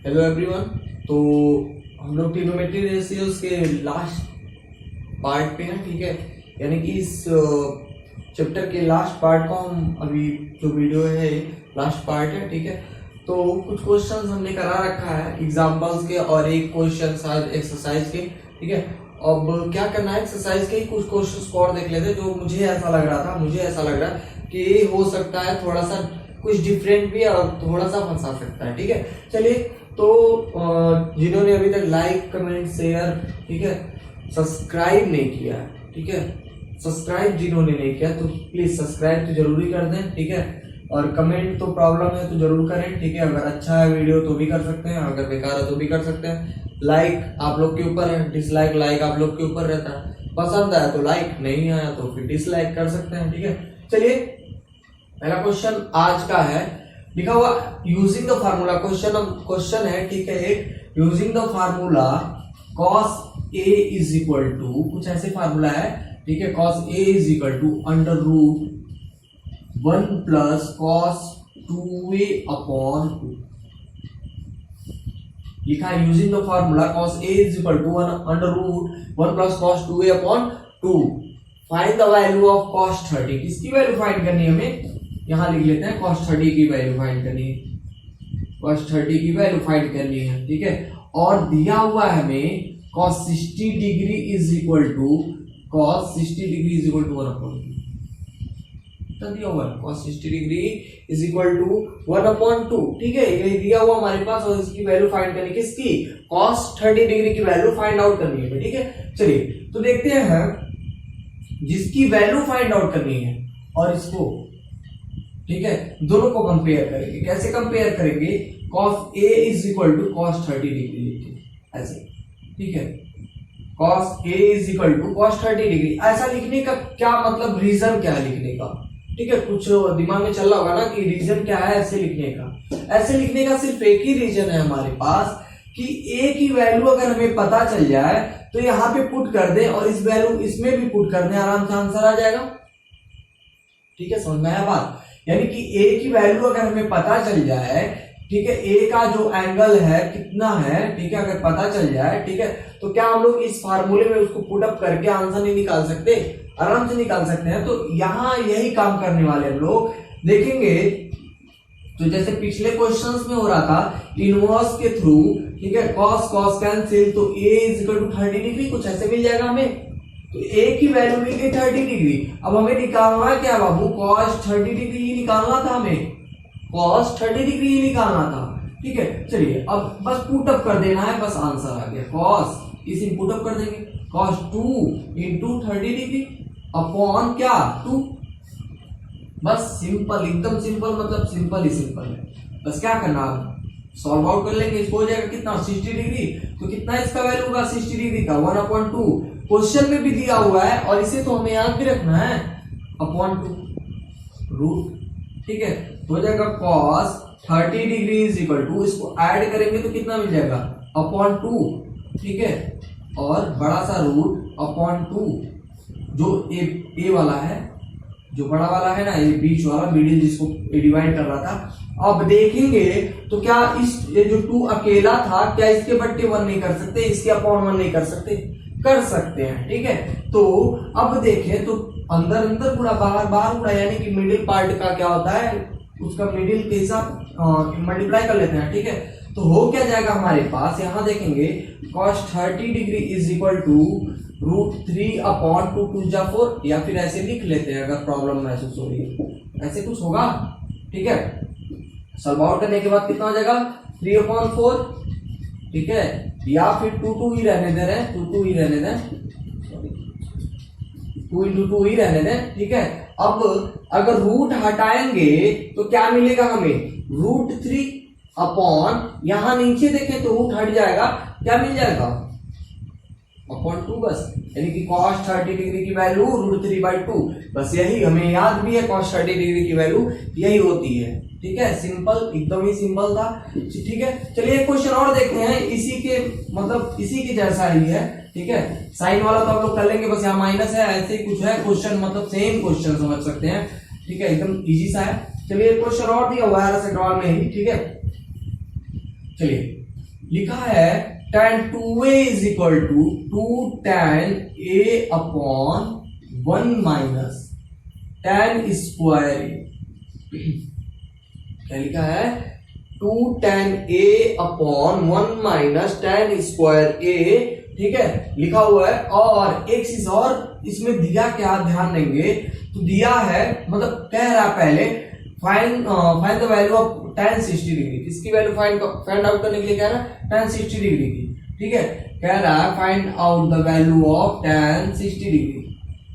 Hello everyone. तो हम लोग ट्रिग्नोमेट्री रेशियोज के लास्ट पार्ट पे हैं, ठीक है। यानी कि इस चैप्टर के लास्ट पार्ट को हम अभी जो वीडियो है लास्ट पार्ट है, ठीक है। तो कुछ क्वेश्चंस हमने करा रखा है एग्जांपल्स के और एक क्वेश्चन शायद एक्सरसाइज के, ठीक है। अब क्या करना है, एक्सरसाइज के ही कुछ क्वेश्चंस को और देख लेते हैं। जो मुझे ऐसा लग रहा है कि हो सकता है थोड़ा सा कुछ डिफरेंट भी और थोड़ा सा फंसा सकता है, ठीक है। चलिए, तो जिन्होंने अभी तक लाइक कमेंट शेयर, ठीक है, सब्सक्राइब नहीं किया है, ठीक है, सब्सक्राइब जिन्होंने नहीं किया तो प्लीज सब्सक्राइब तो जरूरी कर दें, ठीक है। और कमेंट तो प्रॉब्लम है तो जरूर करें, ठीक है। अगर अच्छा है वीडियो तो भी कर सकते हैं, अगर बेकार है तो भी कर सकते हैं। लाइक आप लोग के ऊपर है, डिसलाइक लाइक आप लोग के ऊपर रहता है। पसंद आया तो लाइक, नहीं आया तो फिर डिसलाइक कर सकते हैं, ठीक है। चलिए, पहला क्वेश्चन आज का है, लिखा हुआ यूजिंग द फार्मूला। क्वेश्चन है, ठीक है, एक using the formula cos a is equal to, कुछ ऐसे फार्मूला है, ठीक है, cos a is equal to under root 1 plus cos 2a upon 2। लिखा है using the formula cos a is equal to under root 1 plus cos 2a upon 2। Find the value of cos 30। किसकी value find करनी है हमें, यहां लिख लेते हैं cos 30 की वैल्यू फाइंड करनी है, cos 30 की वैल्यू फाइंड करनी है, ठीक है। और दिया हुआ है हमें cos 60 degree is equal to 1 upon 2 दिया हुआ है, cos 60 degree is equal to 1 upon 2, ठीक है। ये दिया हुआ हमारे पास और इसकी वैल्यू फाइंड करनी, किसकी, cos 30 डिग्री की वैल्यू फाइंड आउट करनी है, ठीक है। चलिए, तो देखते हैं जिसकी वैल्यू फाइंड आउट करनी है और इसको, ठीक है, दोनों को कंपेयर करेंगे। कैसे कंपेयर करेंगे, cos a is equal to cos 30 degree लिखेंगे ऐसे, ठीक है। cos a is equal to cos 30 degree, ऐसा लिखने का क्या मतलब, रीजन क्या है लिखने का, ठीक है। कुछ दिमाग में चल रहा होगा ना कि रीजन क्या है ऐसे लिखने का। ऐसे लिखने का सिर्फ एक ही रीजन है हमारे पास कि a की वैल्यू अगर हमें पता चल जाए तो यहाँ पे पुट कर दे और इस वैल्यू इसमें भी पुट कर दे, आराम से आंसर आ जाएगा, ठीक है। समझ में आया बात, यानी कि a की वैल्यू अगर हमें पता चल जाए, ठीक है, a का जो एंगल है कितना है, ठीक है, अगर पता चल जाए, ठीक है, तो क्या हम लोग इस फार्मूले में उसको पुट अप करके आंसर नहीं निकाल सकते, आराम से निकाल सकते हैं। तो यहाँ यही काम करने वाले हम लोग देखेंगे। तो जैसे पिछले क्वेश्चंस में हो रहा था इनवर्स के थ्रू, ठीक है, cos कैंसिल, तो a is equal to 30 degree, कुछ ऐसे मिल जाएगा हमें। तो a की वैल्यू मिल गई 30 डिग्री। अब हमें निकालना है क्या बाबू, cos 30 डिग्री ही निकालना था हमें, cos 30 डिग्री ही निकालना था, ठीक है। चलिए, अब बस पुट अप कर देना है, बस आंसर आ गया। cos इसे पुट अप कर देंगे, cos 2 इंटू 30 डिग्री अपॉन क्या 2। बस सिंपल, एकदम सिंपल, मतलब सिंपल ही सिंपल है। बस क्या करना, सॉल्व आउट कर लेंगे, इसको हो जाएगा कितना 60 डिग्री। तो कितना इसका वैल्यू होगा 60 डिग्री का 1 अपॉन 2। क्वेश्चन में भी दिया हुआ है और इसे तो हमें याद भी रखना है, अपॉन 2 रूट, ठीक है। तो हो जाएगा cos 30 degree is equal to, इसको ऐड करेंगे तो कितना मिल जाएगा अपॉन 2, ठीक है, और बड़ा सा रूट अपॉन 2, जो ए वाला है, जो बड़ा वाला है ना, ये बीच वाला मिडिल जिसको डिवाइड कर रहा था। अब देखेंगे तो क्या ये जो 2 अकेला था, क्या इसके बट्टे 1 नहीं कर सकते, इसके अपॉन 1 नहीं कर सकते, कर सकते हैं, ठीक है। तो अब देखें तो अंदर अंदर पूरा बाहर बाहर पूरा, यानी कि मिडिल पार्ट का क्या होता है, उसका मिडिल के साथ मल्टीप्लाई कर लेते हैं, ठीक है। तो हो क्या जाएगा हमारे पास, यहां देखेंगे cos 30 degree is equal to root 3 upon 2 2 जा 4, या फिर ऐसे लिख लेते हैं अगर प्रॉब्लम महसूस हो रही है, ऐसे कुछ होगा, ठीक है। सॉल्व आउट करने के बाद कितना हो जाएगा 3 अपॉन 4, ठीक है, या फिर 2 2 ही रहने दे रहे हैं, 2 2 ही रहने दें, 2 इंटू 2 ही रहने दें, ठीक है। अब अगर रूट हटाएंगे तो क्या मिलेगा हमें, रूट 3 अपॉन, यहां नीचे देखें तो रूट हट जाएगा, क्या मिल जाएगा अपॉन 2 बस, यानी कि cos 30 डिग्री की वैल्यू रूट 3/2। बस यही हमें याद भी है, cos 30 डिग्री की वैल्यू यही होती है, ठीक है। सिंपल, एकदम ही सिंपल था, ठीक है। चलिए एक क्वेश्चन और देखते हैं, इसी के मतलब इसी के जैसा ही है, ठीक है। साइन वाला तो आप लोग कर लेंगे, बस यहाँ माइनस है, ऐसे ही कुछ है क्वेश्चन, मतलब सेम क्वेश्चन समझ सकते हैं, ठीक है, एकदम इजी सा है। चलिए एक क्वेश्चन और दिया हुआ है सवाल में ही, ठीक है। चलिए लिखा है tan 2a is equal to 2 tan a upon 1 minus tan square a। क्या लिखा है? 2 tan a upon 1 minus tan square a, ठीक है, लिखा हुआ है। और एक चीज और इसमें दिया क्या, ध्यान देंगे तो दिया है, मतलब कह रहा पहले find the value of tan 60 degree. किसकी वैल्यू फाइंड आउट करने के लिए कह रहा है? tan 60 डिग्री की, ठीक है। कह रहा है find out the value of tan 60 degree.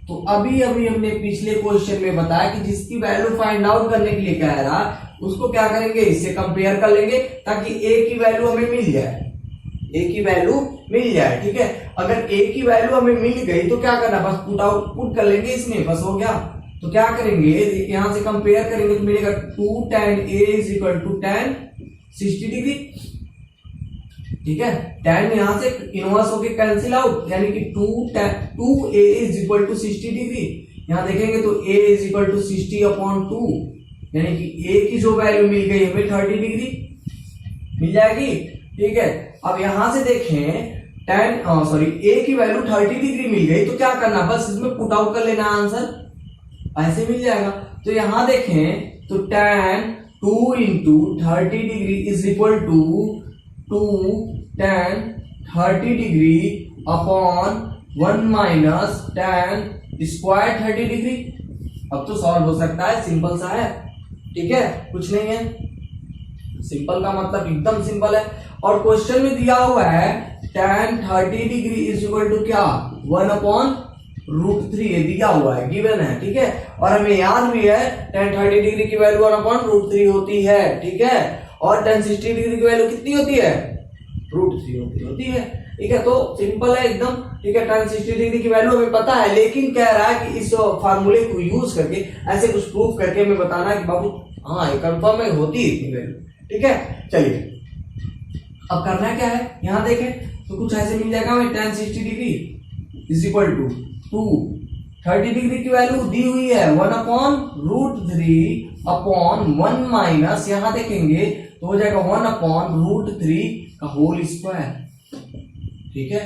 तो अभी हमने पिछले क्वेश्चन में बताया कि जिसकी वैल्यू फाइंड आउट करने के लिए कह रहा उसको क्या करेंगे, इससे कंपेयर कर लेंगे ताकि a की वैल्यू हमें मिल जाए, a की वैल्यू मिल जाए, ठीक है। अगर a की वैल्यू हमें मिल गई तो क्या करना, बस पुट कर लेंगे इसमें, बस हो गया। तो क्या करेंगे, यहां से कंपेयर करेंगे तो मिलेगा 2 tan a is equal to tan 60 degree, ठीक है। tan यहां से इनवर्स होके कैंसिल आउट, यानी कि 2a is equal to 60 degree. यहां देखेंगे तो a is equal to 60 upon 2, यानी कि a की जो वैल्यू मिल गई हमें 30 डिग्री मिल जाएगी, ठीक है। अब यहां से देखें a की वैल्यू 30 डिग्री मिल गई तो क्या करना, बस इसमें पुट आउट कर लेना, आंसर ऐसे मिल जाएगा। तो यहां देखें तो tan 2 into 30 degree is equal to 2 tan 30 degree upon 1 minus tan square 30 degree. अब तो सॉल्व हो सकता है, सिंपल सा है, ठीक है, कुछ नहीं है। सिंपल का मतलब एकदम सिंपल है। और क्वेश्चन में दिया हुआ है tan 30 degree is equal to क्या, 1 अपॉन √3, ये दिया हुआ है, गिवन है, ठीक है। और हमें याद भी है tan 30 डिग्री की वैल्यू 1 अपॉन √3 होती है, ठीक है। और tan 60 डिग्री की वैल्यू कितनी होती है, √3 होती है, ठीक है। तो सिंपल है एकदम, ठीक है। tan 60 डिग्री की वैल्यू हमें पता है, लेकिन कह रहा है कि इस फार्मूले को यूज करके ऐसे कुछ प्रूफ करके हमें बताना है कि बाबू हाँ ये कंफर्म है, होती है इतनी वैल्यू, ठीक है। चलिए अब करना क्या है, यहां देखें तो कुछ ऐसे मिल जाएगा हमें tan 60 degree is equal to 2 30 degree की वैल्यू दी हुई है 1 अपॉन √3 अपॉन 1 माइनस, यहां देखेंगे तो हो जाएगा 1 अपॉन √3 का होल स्क्वायर, ठीक है।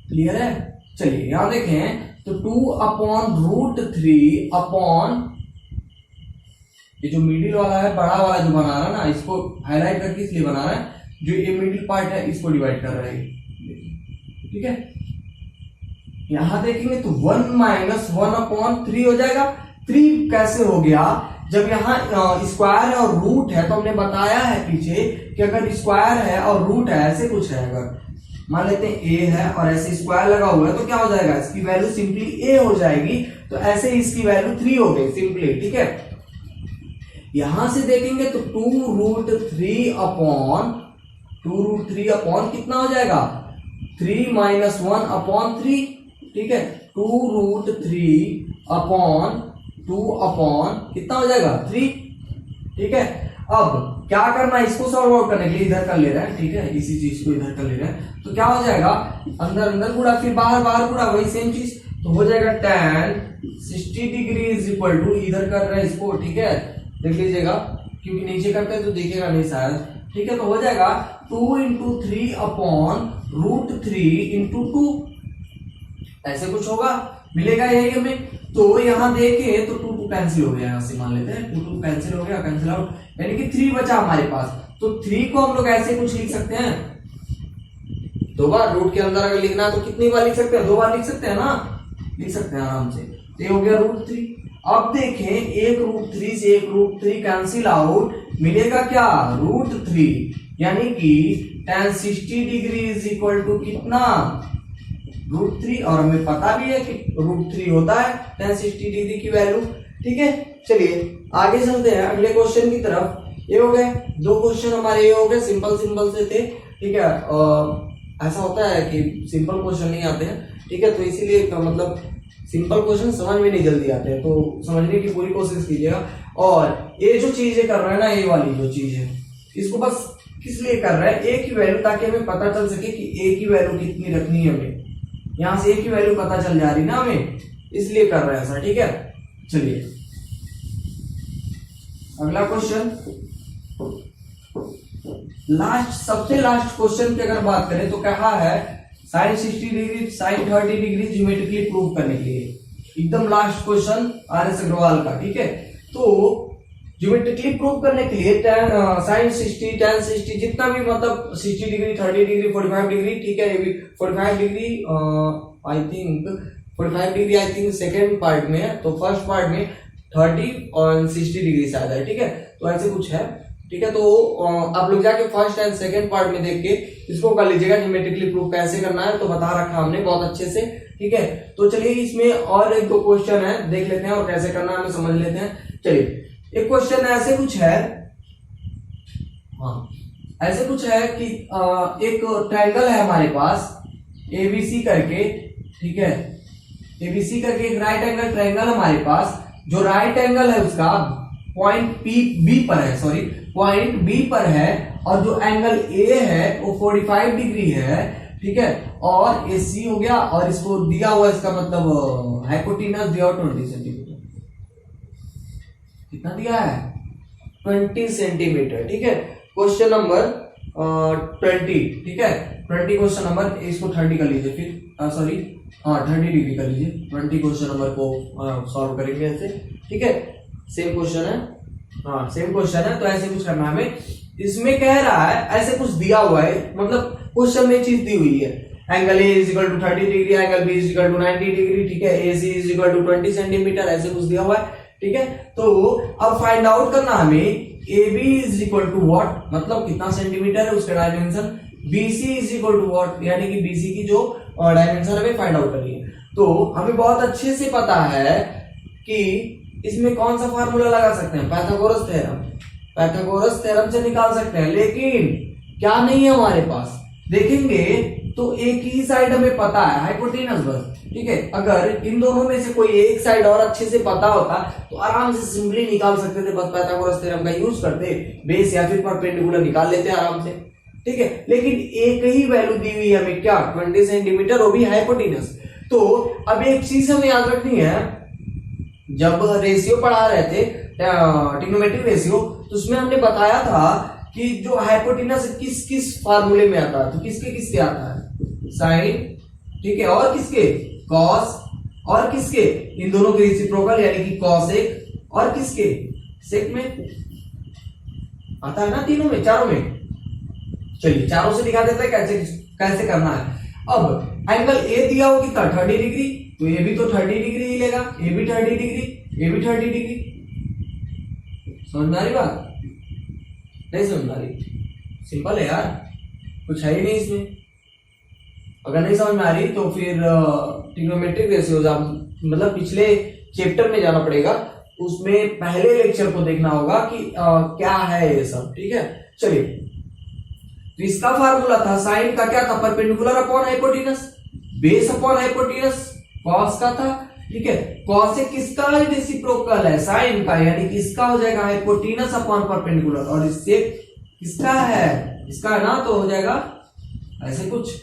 क्लियर है? चलिए यहां देखें तो 2 अपॉन √3 अपॉन ये जो मिडिल वाला है, बड़ा वाला जो बना रहा है ना, इसको हाईलाइट करके इसलिए बना रहा है, जो ये मिडिल पार्ट है इसको डिवाइड कर रहा है, ठीक है। यहां देखेंगे तो 1 माइनस 1 अपॉन 3 हो जाएगा। 3 कैसे हो गया, जब यहाँ स्क्वायर है और रूट है, तो हमने बताया है पीछे कि अगर स्क्वायर है और रूट है, ऐसे कुछ है, अगर मान लेते हैं a है और ऐसे स्क्वायर लगा हुआ है तो क्या हो जाएगा, इसकी वैल्यू सिंपली a हो जाएगी। तो ऐसे ही इसकी वैल्यू 3 हो गई सिंपली, ठीक है। यहां से देखेंगे तो 2√3 अपॉन कितना हो जाएगा, 3 माइनस 1 अपॉन 3, ठीक है। 2√3 अपॉन 2 अपॉन कितना हो जाएगा 3, ठीक है। अब क्या करना है, इसको सॉल्व आउट करने के लिए इधर कर ले रहे हैं, ठीक है, इसी चीज को इधर कर ले रहे हैं। तो क्या हो जाएगा, अंदर अंदर गुणा फिर बाहर बाहर गुणा, वही सेम चीज। तो हो जाएगा tan 60 degree is equal to, इधर कर रहे हैं इसको, ठीक है, देख लीजिएगा, क्योंकि नीचे करते हैं तो दिखेगा नहीं शायद, ठीक है। तो हो जाएगा 2 इंटू 3 अपॉन √3 इंटू 2, ऐसे कुछ होगा, मिलेगा यही हमें। तो यहां देखें तो 2 कैंसिल हो गया, यहां से मान लेते हैं 2 कैंसिल हो गया, कैंसिल आउट, यानी कि 3 बचा हमारे पास। तो 3 को हम लोग ऐसे कुछ लिख सकते हैं, 2 बार रूट के अंदर अगर लिखना है तो कितनी बार लिख सकते हैं, 2 बार लिख सकते हैं ना, लिख सकते हैं आराम से। तो ये हो गया √3। अब देखें एक √3 से एक √3 कैंसिल आउट, मिलेगा क्या, √3, यानी कि tan 60 degree is equal to कितना, √3। और हमें पता भी है कि √3 होता है tan 60 डिग्री की वैल्यू, ठीक है। चलिए आगे चलते हैं अगले क्वेश्चन की तरफ। ये हो गए 2 क्वेश्चन हमारे, ये हो गए सिंपल से थे, ठीक है। ऐसा होता है कि सिंपल क्वेश्चन नहीं आते हैं, ठीक है, तो इसीलिए मतलब सिंपल क्वेश्चन समझ में नहीं जल्दी आते हैं, तो समझने की पूरी कोशिश कीजिएगा। और ये जो चीजें कर रहे हैं ना, ये वाली जो चीज है, इसको बस किस लिए कर रहे हैं, ए की वैल्यू, ताकि हमें पता चल सके कि ए की वैल्यू कितनी रखनी है हमें। यहां से ए की वैल्यू पता चल जा रही ना हमें, इसलिए कर रहे हैं ऐसा, ठीक है। चलिए अगला क्वेश्चन लास्ट सबसे लास्ट क्वेश्चन की अगर बात करें तो कहा है sine 60 degree sine 30 degree geometrically prove करने के लिए, एकदम लास्ट क्वेश्चन आर.एस. अग्रवाल का, ठीक है। तो ज्योमेट्रिकली प्रूव करने के लिए साइन 60 tan 60 जितना भी मतलब 60 डिग्री 30 डिग्री 45 डिग्री, ठीक है, 45 degree I think 45 degree I think second part में है, तो फर्स्ट पार्ट में 30 और 60 डिग्री शायद है, ठीक है। तो ऐसे कुछ है, ठीक है। तो आप लोग जाके फर्स्ट एंड सेकंड पार्ट में देख के इसको कर लीजिएगा ज्योमेट्रिकली प्रूफ कैसे करना है, तो बता रखा हमने बहुत अच्छे से, ठीक है। तो चलिए इसमें और एक दो क्वेश्चन है, देख लेते हैं और कैसे करना है हमें समझ लेते हैं। चलिए एक क्वेश्चन ऐसे कुछ है, हाँ ऐसे कुछ है कि एक ट्रायंगल है हमारे पास एबीसी करके, ठीक है, एबीसी करके एक राइट एंगल ट्रायंगल हमारे पास, जो राइट एंगल है उसका पॉइंट बी पर है, सॉरी पॉइंट बी पर है, और जो एंगल ए है वो 45 डिग्री है, ठीक है, और ए सी हो गया, और इसको दिया हुआ इसका मतलब हाइपोटेनस दिया हुआ 20 सेंटीमीटर, कितना दिया है 20 सेंटीमीटर, ठीक है। क्वेश्चन नंबर 20, ठीक है, 20 क्वेश्चन नंबर, इसको 30 कर लीजिए फिर, सॉरी हाँ 30 डिग्री कर लीजिए, 20 क्वेश्चन नंबर को सॉल्व करेंगे ऐसे, ठीक है। सेम क्वेश्चन है, हाँ सेम क्वेश्चन है, तो ऐसे कुछ करना है हमें। इसमें कह रहा है ऐसे कुछ दिया हुआ है, मतलब क्वेश्चन में चीज दी हुई है, angle A is equal to 30 degree, angle B is equal to 90 degree, ठीक है, A C is equal to 20 centimetre, ऐसे कुछ दिया हुआ है, ठीक है। तो अब फाइंड आउट करना हमें A B is equal to what, मतलब कितना सेंटीमीटर है उसका dimension, B C is equal to what, यानी कि बी सी की जो डायमेंशन हमें फाइंड आउट करनी है। तो हमें बहुत अच्छे से पता है कि इसमें कौन सा फार्मूला लगा सकते हैं, पाइथागोरस थ्योरम, पाइथागोरस थ्योरम से निकाल सकते हैं, लेकिन क्या नहीं है हमारे पास, देखेंगे तो एक ही साइड हमें पता है, हाइपोटेनस बस, ठीक है। अगर इन दोनों में से कोई एक साइड और अच्छे से पता होता तो आराम से सिंपली निकाल सकते थे, बस पाइथागोरस थ्योरम का यूज करते, बेस या फिर परपेंडिकुलर निकाल लेते आराम से, ठीक है। लेकिन एक ही वैल्यू दी हुई है हमें, क्या 20 सेंटीमीटर, वो भी हाइपोटेनस। तो अब एक चीज हमें याद रखनी है, जब रेशियो पढ़ा रहे थे ट्रिग्नोमेट्रिक रेशियो, तो उसमें हमने बताया था कि जो हाइपोटेनस किस किस फार्मूले में आता है, तो किसके किसके आता है, साइन, ठीक है, और किसके कॉस, और किसके इन दोनों के रेसिप्रोकल यानी कि कॉसेक, और किसके सेक में आता है ना, तीनों में, चारों में। चलिए चारों से दिखा देते हैं कैसे कैसे करना है। अब एंगल ए दिया हो कितना 30 डिग्री, तो ये भी तो 30 डिग्री ही लेगा, ये भी 30 डिग्री, ये भी 30 डिग्री, समझ में आ रही बात, नहीं समझ में आ रही, सिंपल है यार, कुछ है ही नहीं इसमें। अगर नहीं समझ में आ रही तो फिर ट्रिग्नोमेट्रिक रेशियोज आप मतलब पिछले चैप्टर में जाना पड़ेगा, उसमें पहले लेक्चर को देखना होगा कि क्या है ये सब, ठीक है। चलिए तो इसका फार्मूला था साइन का, क्या था, perpendicular upon hypotenuse, base upon hypotenuse, cos का था, ठीक है। कॉस से किसका रेसिप्रोकल है, साइन का, यानी कि इसका हो जाएगा हाइपोटेनस अपॉन परपेंडिकुलर, और इससे किसका है, इसका है ना, तो हो जाएगा ऐसे कुछ,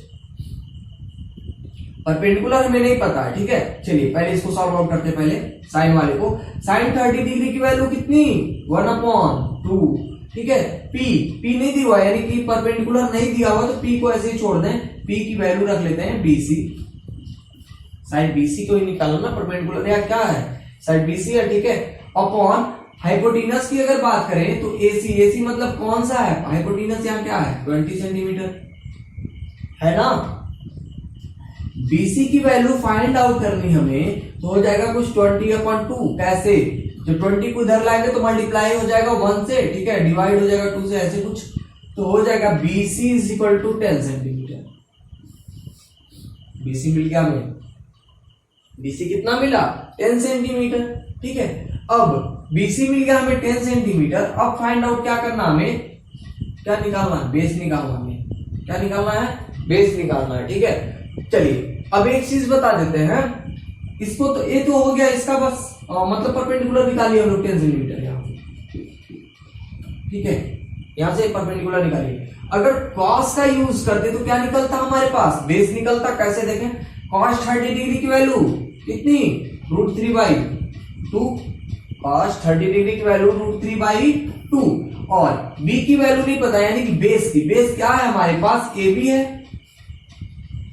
परपेंडिकुलर हमें नहीं पता है, ठीक है। चलिए पहले इसको सॉल्व आउट करते हैं, पहले साइन वाले को। साइन 30 डिग्री की वैल्यू कितनी 1/2, ठीक है। पी नहीं दिया हुआ, यानी कि परपेंडिकुलर नहीं दिया हुआ, तो पी को ऐसे ही छोड़ दें, पी की वैल्यू रख लेते हैं बीसी, साइड बीसी को ही निकालो ना, परपेंडिकुलर या क्या है, साइड बीसी है, ठीक है, अपॉन हाइपोटेनस की अगर बात करें तो एसी, एसी मतलब कौन सा है, हाइपोटेनस यहाँ क्या है 20 सेंटीमीटर है ना। बीसी की वैल्यू फाइंड आउट करनी हमें, तो हो जाएगा कुछ 20/2, कैसे, जब 20 को इधर लाएंगे तो मल्टीप्लाई हो जाएगा 1 से, ठीक है, डिवाइड हो जाएगा 2 से, ऐसे कुछ, तो हो जाएगा BC is equal to 10 centimetre. BC मिल गया हमें, बीसी कितना मिला 10 सेंटीमीटर, ठीक है। अब बीसी मिल गया हमें 10 सेंटीमीटर, अब फाइंड आउट क्या करना हमें, क्या निकालना है, बेस निकालना, हमें क्या निकालना है, बेस निकालना है, ठीक है। चलिए अब एक चीज बता देते हैं इसको, तो ये तो हो गया इसका बस मतलब परपेंडिकुलर निकालिए हम लोग 10 सेंटीमीटर यहाँ से, ठीक है, यहां से परपेंडिकुलर निकालिए। अगर कॉस का यूज करते तो क्या निकलता हमारे पास, बेस निकलता, कैसे देखें, कॉस 30 डिग्री की वैल्यू कितनी √3/2, कॉस 30 डिग्री की वैल्यू √3/2, 2 और b की वैल्यू नहीं पता यानी कि बेस की, बेस क्या है हमारे पास, ab है,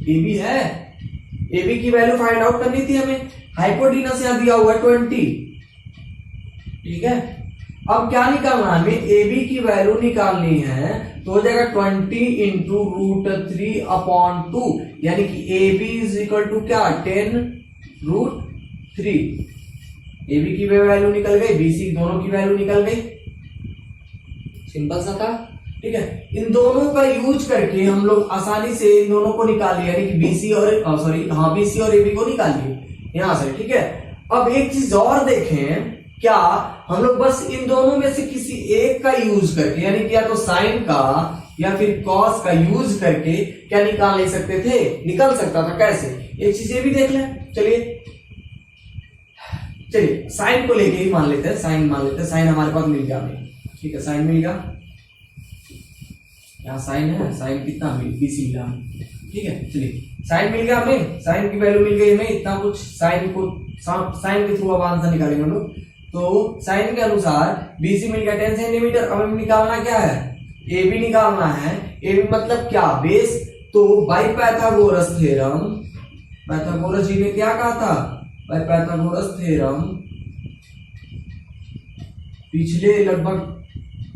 ab है, ab की वैल्यू फाइंड आउट करनी थी हमें। हाइपोटेनस यहां दिया हुआ है 20, ठीक है। अब क्या निकालना है हमें, ab की वैल्यू निकालनी है तो हो जाएगा 20 इंटू √3/2 यानी कि ab इज इक्वल टू क्या 10√3। ab की वैल्यू निकल गई, bc दोनों की वैल्यू निकल गई, सिंपल सा था, ठीक है। इन दोनों का यूज करके हम लोग आसानी से इन दोनों को निकाल लिए यानी कि bc और bc और ab को निकाल लिए यहां से, ठीक है। अब एक चीज और देखें, क्या हम लोग बस इन दोनों में से किसी एक का यूज करके यानी कि या तो साइन का या फिर कॉस का यूज करके क्या निकाल नहीं सकते थे, निकल सकता था, कैसे, एक चीज ये भी देख लें। चलिए साइन को लेके ही मान लेते हैं, साइन मान लेते हैं, साइन हमारे पास मिल गया हमें, ठीक है, साइन मिल गया, यहाँ साइन है, साइन कितना मिल, बीसी मिला हमें, ठीक है। चलिए साइन मिल गया हमें, साइन की वैल्यू मिल गई हमें, इतना कुछ साइन के थ्रू अब आंसर निकालेंगे हम लोग। तो साइन के अनुसार BC मिल गया 10 सेंटीमीटर। अब हमें निकालना क्या है, AB निकालना है। AB मतलब क्या, बेस। तो बाय पाइथागोरस थ्योरम, पाइथागोरस जी ने क्या कहा था, बाय पाइथागोरस थ्योरम पिछले लगभग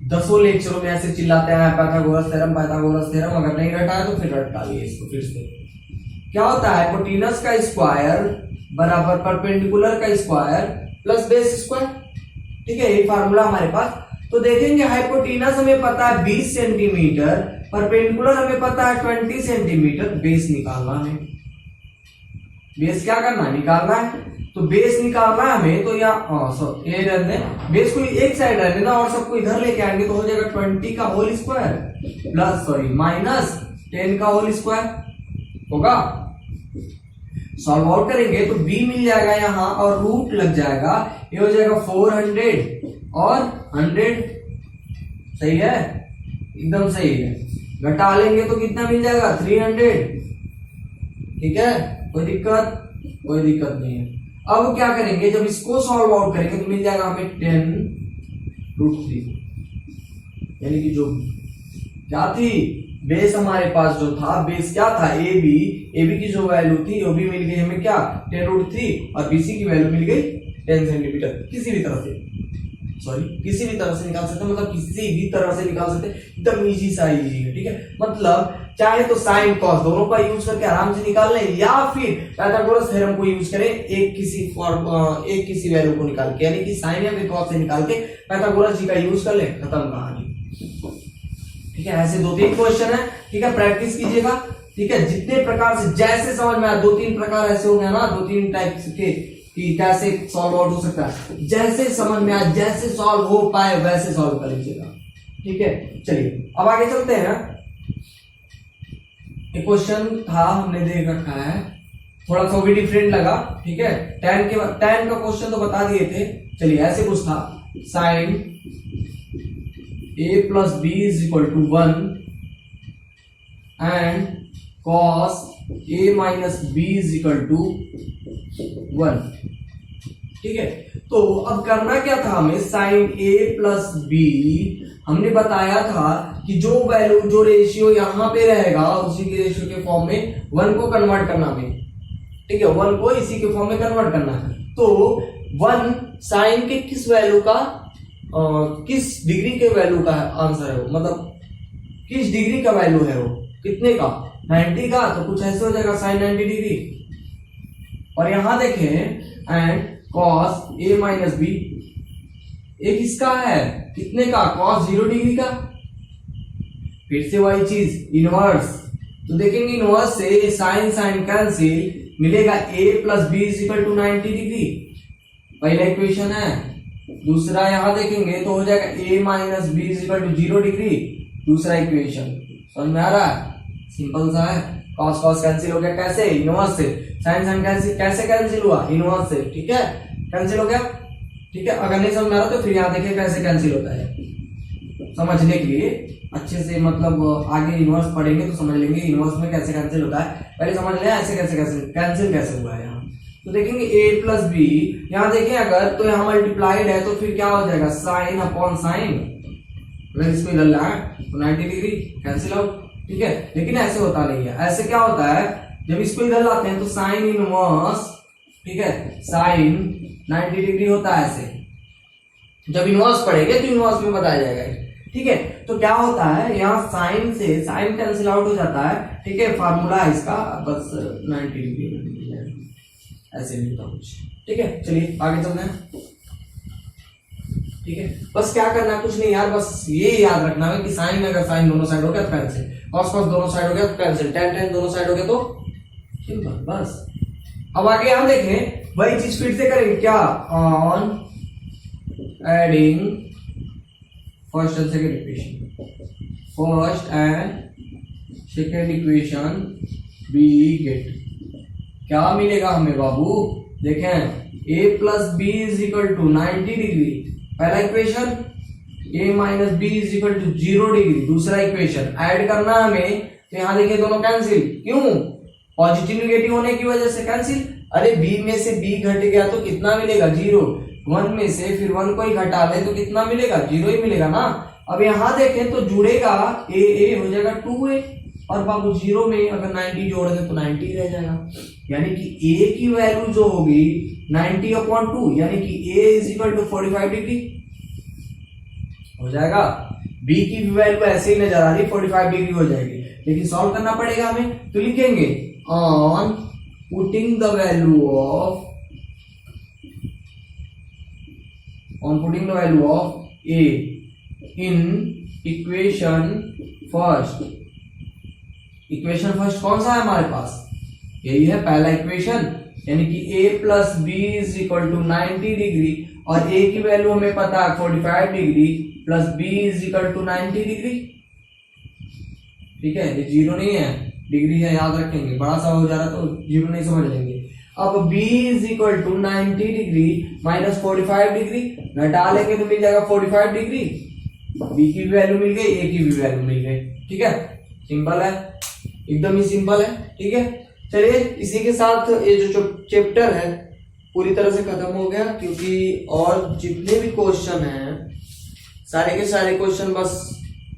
10 लेक्चरों में ऐसे चिल्लाते हैं पाइथागोरस थ्योरम, पाइथागोरस थ्योरम। अगर नहीं रटा है तो फिर रट डालिए इसको फिर से। क्या होता है, हाइपोटेनस का स्क्वायर बराबर परपेंडिकुलर का स्क्वायर प्लस बेस स्क्वायर, ठीक है, ये फार्मूला हमारे पास। तो देखेंगे हाइपोटेनस हमें पता है 20 सेंटीमीटर, परपेंडिकुलर हमें पता है 20 सेंटीमीटर, बेस निकालना है, बेस क्या करना है, निकालना है। तो बेस निकालना है हमें, तो यहाँ ये रहने बेस को एक साइड रहने ना और सबको इधर लेके आएंगे तो हो जाएगा 20 का होल स्क्वायर प्लस माइनस 10 का होल स्क्वायर होगा। सॉल्व आउट करेंगे तो b मिल जाएगा यहाँ और रूट लग जाएगा, ये हो जाएगा 400 और 100, सही है, एकदम सही है। घटा लेंगे तो कितना मिल जाएगा 300, ठीक है, कोई दिक्कत नहीं है। अब क्या करेंगे, जब इसको सॉल्व आउट करेंगे तो मिल जाएगा हमें 10√3 यानी कि जो क्या थी बेस हमारे पास जो था, बेस क्या था AB की जो वैल्यू थी वो भी मिल गई हमें क्या 10√3 और BC की वैल्यू मिल गई 10 सेंटीमीटर। किसी भी तरह से निकाल सकते, मतलब किसी भी तरह से निकाल सकते, एकदम इजी है, ठीक है। मतलब चाहे तो साइन कॉस दोनों का यूज करके आराम से निकाल लें या फिर पाइथागोरस थ्योरम को यूज करें एक किसी वैल्यू को निकाल के, यानी कि साइन या फिर कॉस से निकाल के पाइथागोरस जी का यूज कर लें, खत्म कहानी, ठीक है। ऐसे 2-3 क्वेश्चन है, ठीक है, प्रैक्टिस कीजिएगा, ठीक है। जितने प्रकार से जैसे समझ में आया, 2-3 प्रकार ऐसे हो गया ना, 2-3 टाइप के कि कैसे सॉल्व आउट हो सकता है, जैसे समझ में आया, जैसे सॉल्व हो पाए वैसे सॉल्व कर लीजिएगा, ठीक है। चलिए अब आगे चलते हैं। एक क्वेश्चन था हमने देख रखा है, थोड़ा सा भी डिफरेंट लगा, ठीक है। tan का क्वेश्चन तो बता दिए थे। चलिए ऐसे कुछ था, sign a plus b is equal to 1 and cos a minus b is equal to 1, ठीक है। तो अब करना क्या था हमें, साइन a plus b हमने बताया था कि जो वैल्यू जो रेशियो यहां पे रहेगा उसी के रेशियो के फॉर्म में 1 को कन्वर्ट करना हमें, ठीक है, 1 को इसी के फॉर्म में कन्वर्ट करना है। तो 1 साइन के किस वैल्यू का किस डिग्री के वैल्यू का आंसर है वो, मतलब किस डिग्री का वैल्यू है वो, कितने का, 90 का। तो कुछ ऐसे हो जाएगा साइन 90 डिग्री। और यहां देखें and cos a minus B, एक इसका है कितने का, कॉस 0 डिग्री का। फिर से वही चीज इनवर्स, तो देखेंगे इनवर्स से साइन साइन कैंसिल, मिलेगा a plus B is equal to 90 degree, पहला इक्वेशन है। दूसरा यहां देखेंगे तो हो जाएगा a minus B is equal to 0 degree, दूसरा इक्वेशन। समझ में आ रहा है, सिंपल सा है। कॉस कॉस कैंसिल हो गया, कैसे, इनवर्स से। साइन साइन कैंसिल कैसे कैंसिल हुआ, इनवर्स से, ठीक है, कैंसिल हो गया, ठीक है। अगर नहीं समझ में आ रहा तो फिर यहाँ देखिए कैसे कैंसिल होता है, समझने के लिए अच्छे से, मतलब आगे इनवर्स पढ़ेंगे तो समझ लेंगे इनवर्स में कैसे कैंसिल होता है। पहले समझ लें ऐसे कैसे कैंसिल कैसे हुआ है यहाँ। तो देखेंगे a प्लस बी, यहाँ देखें अगर तो यहाँ मल्टीप्लाइड है तो फिर क्या हो जाएगा, साइन अपॉन साइन, अगर इसको इधर लाए तो 90 डिग्री कैंसिल आउट, ठीक है। लेकिन ऐसे होता नहीं है, ऐसे क्या होता है जब इसको इधर लाते हैं तो साइन इनवर्स, ठीक है, साइन 90 डिग्री होता है ऐसे। जब इनवर्स पढ़ेंगे तो इनवर्स में बताया जाएगा, ठीक है। तो क्या होता है यहाँ साइन से साइन कैंसिल आउट हो जाता है, ठीक है। फार्मूला है इसका बस 90 डिग्री ऐसे नहीं होता कुछ, ठीक है। चलिए आगे चलते हैं, ठीक है। बस क्या करना है, कुछ नहीं यार, बस ये याद रखना है कि साइन अगर साइन दोनों साइड हो गया तो कैंसिल, कॉस कॉस दोनों साइड हो गया तो कैंसिल, टेन टेन दोनों साइड हो गया तो सिंपल, बस। अब आगे हम देखें वही चीज फिर से करेंगे क्या, on adding first and second equation, first and second equation we get, क्या मिलेगा हमें बाबू, देखें a plus B is equal to 90 degree, पहला equation, a minus B is equal to 0 degree, दूसरा इक्वेशन। ऐड करना हमें तो यहाँ देखिए दोनों कैंसिल, क्यों, पॉजिटिव निगेटिव होने की वजह से कैंसिल। अरे b में से b घट गया तो कितना मिलेगा, 0, 1 में से फिर 1 को ही घटा दे तो कितना मिलेगा, 0 ही मिलेगा ना। अब यहाँ देखें तो जुड़ेगा a हो जाएगा 2a, और बाबू 0 में अगर 90 जोड़ दे तो 90 रह जाएगा, यानी कि a की वैल्यू जो होगी 90/2, यानी कि a इज इक्वल टू 45 डिग्री हो जाएगा। b की भी वैल्यू ऐसे ही नजर आ रही 45 डिग्री हो जाएगी, लेकिन सॉल्व करना पड़ेगा हमें, तो लिखेंगे on putting the value of a in equation first. Equation first कौन सा है हमारे पास, यही है पहला इक्वेशन, यानी कि a plus B is equal to 90 degree, और a की वैल्यू हमें पता है 45 degree, plus b is equal to 90 degree, ठीक है। ये 0 नहीं है, डिग्री है, याद रखेंगे, बड़ा सा हो जा रहा तो 0 नहीं समझ लेंगे। अब b is equal to 90 degree minus 45 degree, घटा लेंगे तो मिल जाएगा 45 डिग्री, b की भी वैल्यू मिल गई, a की भी वैल्यू मिल गई, ठीक है। सिंपल है, एकदम ही सिंपल है, ठीक है। चलिए इसी के साथ ये जो चैप्टर है पूरी तरह से खत्म हो गया, क्योंकि और जितने भी क्वेश्चन हैं सारे के सारे क्वेश्चन बस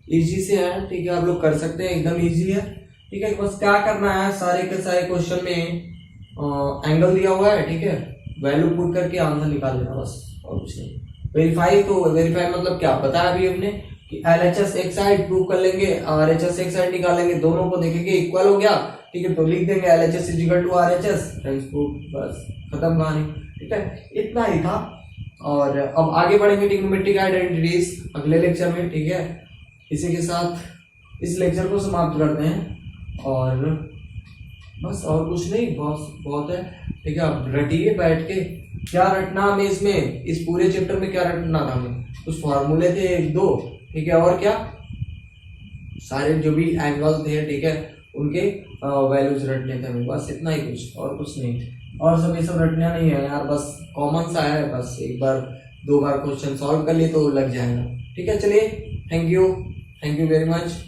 इजी से हैं, ठीक है। आप लोग कर सकते हैं, एकदम इजी है, ठीक है। बस क्या करना है, सारे के सारे क्वेश्चन में एंगल दिया हुआ है, ठीक है, वैल्यू पुट करके आंसर निकाल लेना बस, और कुछ नहीं। वेरीफाई, तो वेरीफाई मतलब क्या बताया अभी हमने कि LHS एक साइड प्रूव कर लेंगे, RHS एक साइड निकालेंगे, दोनों को देखेंगे इक्वल हो गया, ठीक है, तो लिख देंगे LHS is equal to RHS, बस खत्म कहानी, ठीक है। इतना ही था, और अब आगे बढ़ेंगे ट्रिग्नोमेट्रिक आइडेंटिटीज अगले लेक्चर में, ठीक है। इसी के साथ इस लेक्चर को समाप्त करते हैं, और बस और कुछ नहीं, बहुत है, ठीक है। अब रटिए बैठ के, क्या रटना हमें इसमें, इस पूरे चैप्टर में क्या रटना था हमें, कुछ फॉर्मूले थे 1-2, ठीक है, और क्या, सारे जो भी एंगल थे, ठीक है, उनके वैल्यूज रटने थे हमें, बस इतना ही, कुछ और कुछ नहीं, और सब ये सब रटना नहीं है यार, बस कॉमन सा है, बस एक बार 2 बार क्वेश्चन सॉल्व कर लिए तो लग जाएगा, ठीक है। चलिए, थैंक यू वेरी मच।